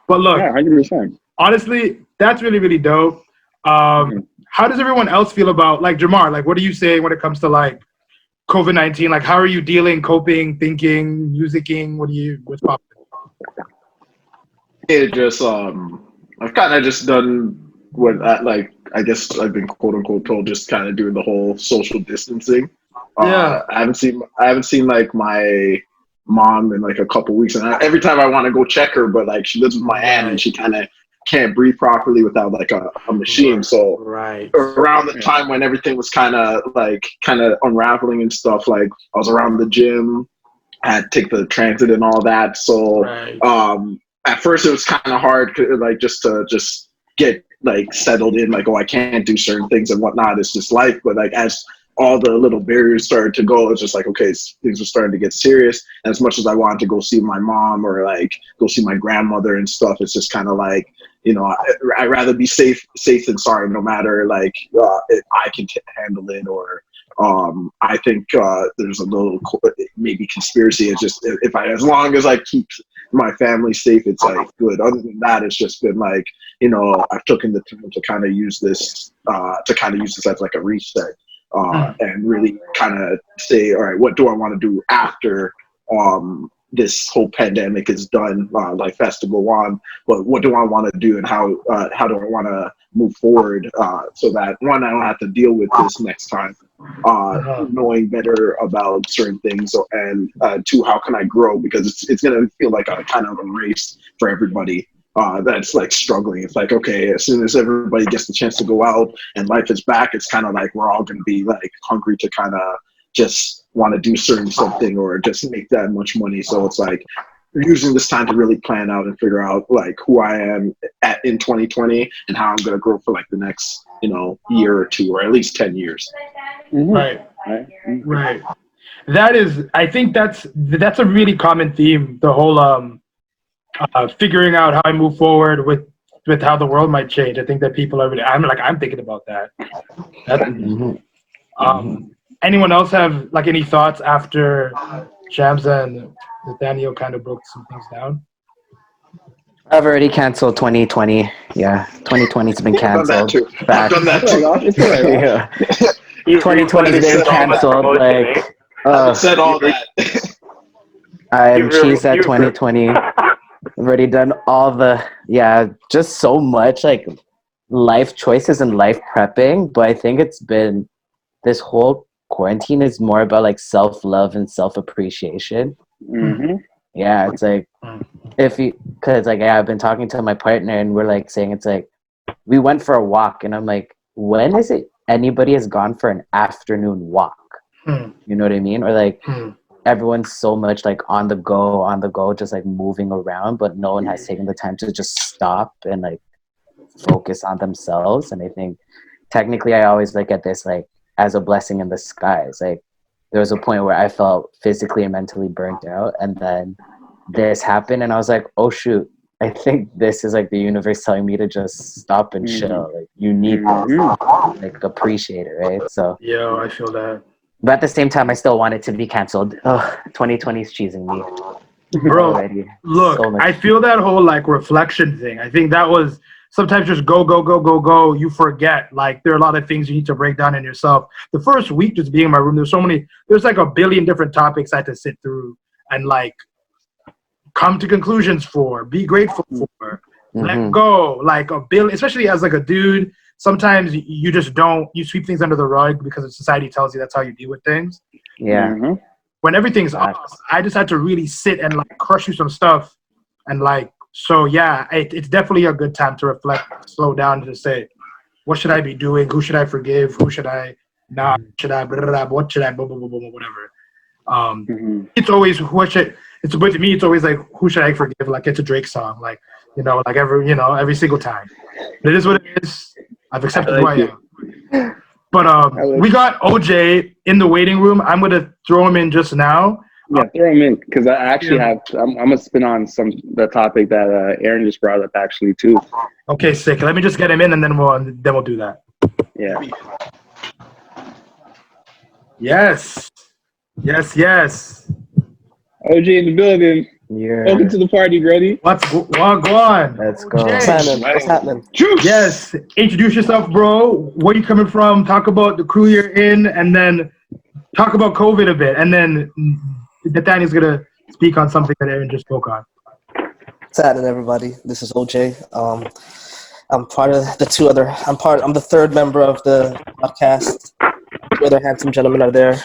But look, Yeah, 100%. honestly, that's really, really dope. How does everyone else feel about, like, Jamar, like, what do you say when it comes to, like, COVID-19? Like, how are you dealing, coping, thinking, musicking? What's popping? It just I've kind of just done what I guess I've been quote unquote told, just kind of doing the whole social distancing. Yeah. I haven't seen like my mom in like a couple weeks, and every time I want to go check her, but like she lives with my aunt and she kind of can't breathe properly without like a machine. So around the time when everything was kind of unraveling and stuff, like I was around the gym, I had to take the transit and all that. So at first it was kind of hard, like just to get like settled in, like, oh, I can't do certain things and whatnot. It's just life. But like as all the little barriers started to go, it's just like, okay, things are starting to get serious. And as much as I wanted to go see my mom or like go see my grandmother and stuff, it's just kind of like, you know, I'd rather be safe than sorry, no matter like if I can handle it, or I think there's a little maybe conspiracy. It's just as long as I keep my family safe, it's like good. Other than that, it's just been like, you know, I've taken the time to kind of use this as like a reset, and really kind of say, all right, what do I want to do after this whole pandemic is done? Like festival on, but what do I want to do, and how do I want to move forward, so that one, I don't have to deal with this next time, knowing better about certain things, and two, how can I grow, because it's gonna feel like a kind of a race for everybody that's like struggling. It's like, okay, as soon as everybody gets the chance to go out and life is back, it's kind of like we're all gonna be like hungry to kind of just want to do something or just make that much money. So it's like using this time to really plan out and figure out like who I am in 2020 and how I'm going to grow for like the next, you know, year or two, or at least 10 years. Right. That is, I think that's a really common theme. The whole figuring out how I move forward with how the world might change. I think that people are really, I'm thinking about that. Anyone else have like any thoughts after Shams and Nathaniel kind of broke some things down? I've already canceled 2020. Yeah, 2020's been canceled. I've done that too. Yeah. 2020's been canceled. Like, I said all that. I'm cheesed at 2020. I've already done all just so much like life choices and life prepping. But I think it's been, this whole quarantine is more about like self-love and self-appreciation. Yeah, it's like, because like I've been talking to my partner and we're like saying, it's like we went for a walk and I'm like, when is it anybody has gone for an afternoon walk? You know what I mean? Or like everyone's so much like on the go, just like moving around, but no one has taken the time to just stop and like focus on themselves. And I think technically I always look at this like as a blessing in disguise. Like there was a point where I felt physically and mentally burnt out, and then this happened and I was like, oh shoot, I think this is like the universe telling me to just stop and chill. Like you need this, like appreciate it, right? So yeah, I feel that. But at the same time, I still want it to be canceled. 2020 is cheesing me. Bro, already. Look, so I feel that whole like reflection thing. I think that was sometimes just go. You forget. Like there are a lot of things you need to break down in yourself. The first week just being in my room, there's like a billion different topics I had to sit through and like come to conclusions for, be grateful for, let go. Like a billion, especially as like a dude. Sometimes you just you sweep things under the rug because society tells you that's how you deal with things. Yeah. When everything's off, I just had to really sit and like crush through some stuff. And like, so yeah, it's definitely a good time to reflect, slow down, and just say, what should I be doing? Who should I forgive? Who should I not? Should I, what should I, whatever. It's always, but to me, it's always like, who should I forgive? Like it's a Drake song, like, like every single time. But it is what it is. I've accepted who I am. But we got OJ in the waiting room. I'm gonna throw him in just now. Yeah, throw him in because I actually have. I'm gonna spin on the topic that Aaron just brought up actually too. Okay, sick. Let me just get him in, and then we'll do that. Yeah. Yes. OJ in the building. Welcome to the party, Grody. Go on? Let's go. Jay. What's happening? Juice. Yes, introduce yourself, bro. Where you coming from? Talk about the crew you're in, and then talk about COVID a bit. And then Nathaniel's gonna speak on something that Aaron just spoke on. What's happening, everybody? This is OJ. I'm part of the two other. I'm the third member of the podcast. Two other handsome gentlemen are there.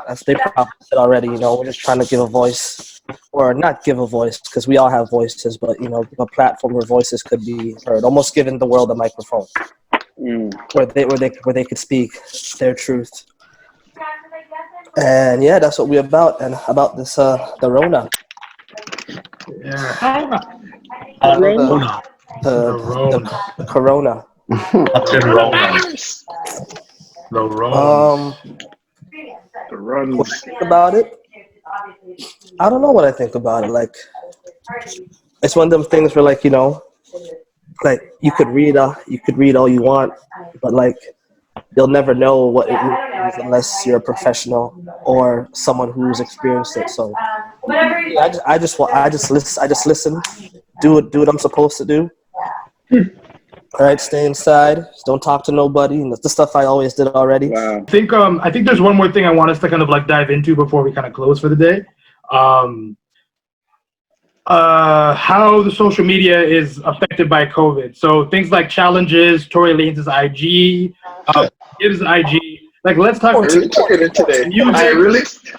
As they probably said already, we're just trying to give a voice, or not give a voice, because we all have voices, but a platform where voices could be heard. Almost giving the world a microphone, where they could speak their truth. And yeah, that's what we're about. And about this the Rona. Yeah. The Corona. The Rona. The runs. What I think about it? I don't know what I think about it. Like, it's one of them things where, like, like you could read all you want, but like you'll never know what it means unless you're a professional or someone who's experienced it. So I just listen, do what I'm supposed to do. All right, stay inside. Don't talk to nobody. And that's the stuff I always did already. Wow. I think there's one more thing I want us to kind of like dive into before we kind of close for the day. How the social media is affected by COVID. So things like challenges, Tory Lanez's IG, Gibbs' IG. Like, let's talk. I really took it in today. Music,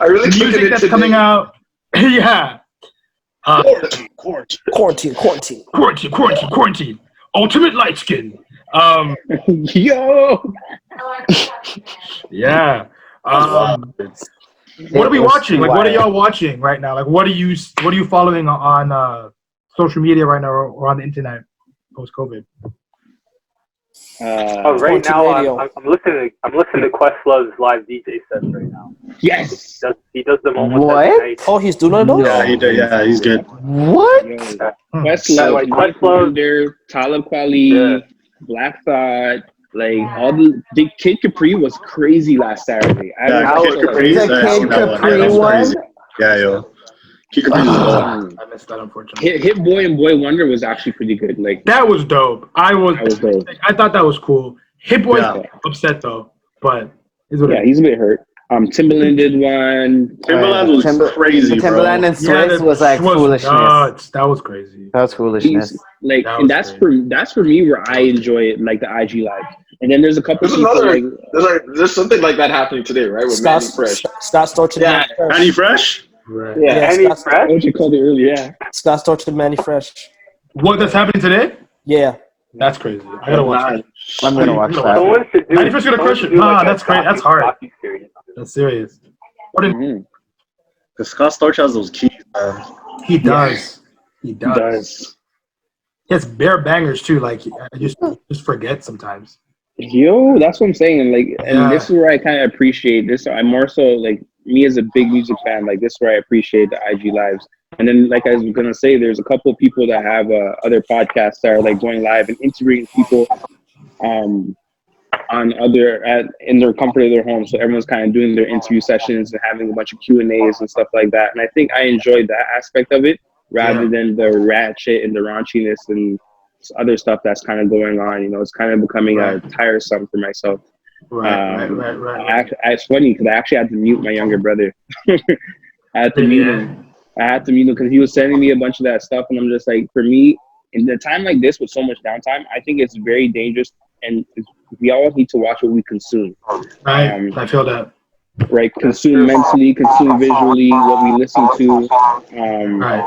I really took music it in that's today. coming out. Yeah. Quarantine. Ultimate light skin. Yo. Yeah. What are we watching? Like, what are y'all watching right now? Like, what are you following on social media right now or on the internet post COVID? Right now I'm listening to Questlove's live DJ sets right now. Yes. He does them almost What? every night. Oh, he's doing those? Yeah, he did. Yeah, he's good. What? Questlove, Questlove, Talib Kweli, Black Thought, like all the Kid Capri was crazy last Saturday. Yeah, Kid Capri. The Kid Capri That was one? crazy. Yeah, yo. Kid Capri was dope. I missed that, unfortunately. Hit Boy and Boy Wonder was actually pretty good. Like That was dope. I thought that was cool. Hit Boy's upset though, but he's a bit hurt. Timbaland did one. Timbaland was crazy, bro. Timbaland and Swiss was like foolishness. Nuts. That was crazy. That was foolishness. Like, and that's for me where I enjoy it, like the IG live. And then there's a couple. There's something like that happening today, right? With Manny Fresh. Scott Storch and Manny Fresh. Manny Fresh? Right. Yeah, Manny Fresh. What you called it earlier? Yeah. Scott Storch and Manny Fresh. What that's happening today? Yeah. That's crazy. I gotta watch it. I'm gonna watch that. Someone should do. Manny Fresh gonna crush it. Nah, that's great. That's hard. That's serious. Because Scott Storch has those keys, man. He does. He does. He has bare bangers too. Like, I just forget sometimes. Yo, that's what I'm saying. And this is where I kind of appreciate this. I'm more so like me as a big music fan. Like, this is where I appreciate the IG lives. And then, like I was gonna say, there's a couple of people that have other podcasts that are like going live and interviewing people in their comfort of their home. So everyone's kind of doing their interview sessions and having a bunch of Q&As and stuff like that. And I think I enjoyed that aspect of it rather than the ratchet and the raunchiness and other stuff that's kind of going on. It's kind of becoming tiresome for myself. Right. It's funny because I actually had to mute my younger brother. I had to mute him because he was sending me a bunch of that stuff, and I'm just like, for me, in a time like this with so much downtime, I think it's very dangerous, and we all need to watch what we consume. Right, I feel that. Right, consume mentally, consume visually, what we listen to.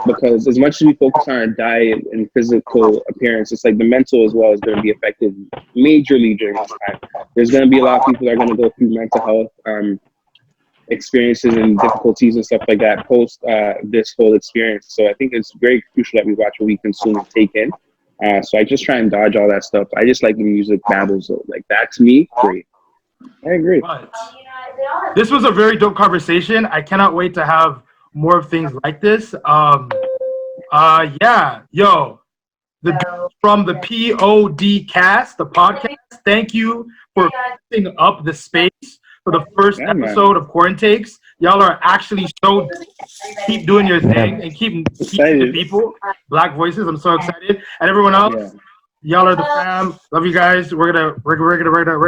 Because as much as we focus on our diet and physical appearance, it's like the mental as well is going to be affected majorly during this time. There's going to be a lot of people that are going to go through mental health experiences and difficulties and stuff like that post this whole experience. So I think it's very crucial that we watch what we consume and take in. So I just try and dodge all that stuff. I just like the music battles. So like that to me, great. I agree. But this was a very dope conversation. I cannot wait to have more of things like this. From the P.O.D.cast, the podcast. Thank you for picking up the space for the first episode of Quarantakes. Y'all are actually so keep doing your thing and keep teaching the people Black voices. I'm so excited, and everyone else, y'all are the fam. Love you guys. We're gonna. I'm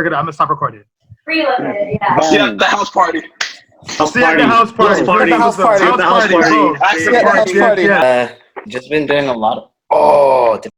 gonna stop recording. I'll see you at the house party. See you at the house party. House party. House party, bro. See you at the house party. Just been doing a lot of. Oh, did